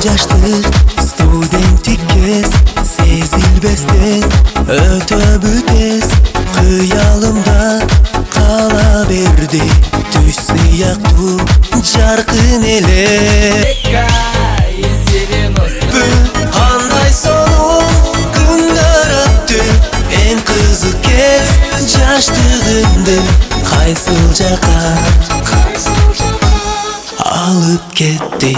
жаштык студенттик кез сезилбестен өтөбү тез кыялымда кала берди түш сыяктуу жаркын эле кандай сонун күндөр өттү эң кызык кез жаштыгымды кайсыл жака алып кетти.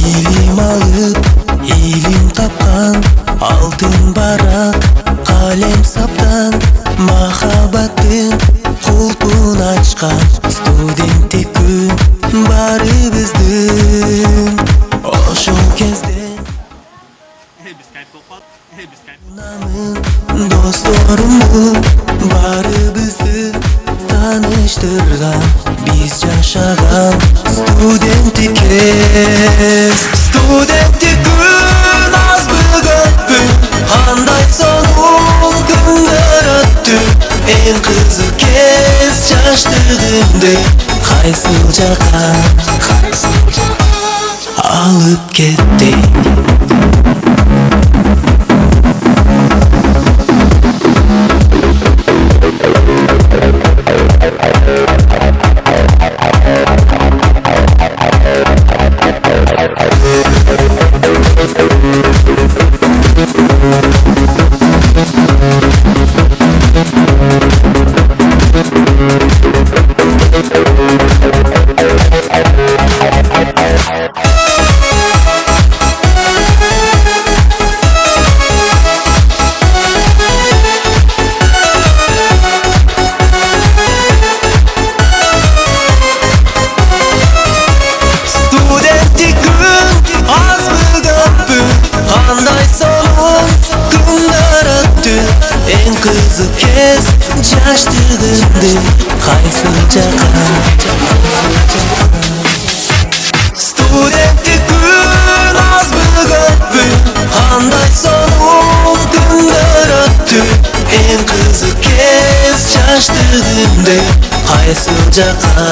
Илим алып, илим тапкан, алтын барак, калем саптан, махаббаттын кулпун ачкан студенттик күн баарыбыздын ошол кезде досторумду баарыбызды тааныштырган биз жашаган студенттик кез. Студенттик күн азбы көппү кандай сонун күндөр өттү эң кызык кез жаштыгымды кайсыл жака алып кетти. Kızık kez жаштыгымды кайсыл жака студенттик күн азбы көппү кандай сонун күндөр өттү эң кызык кез жаштыгымды кайсыл жака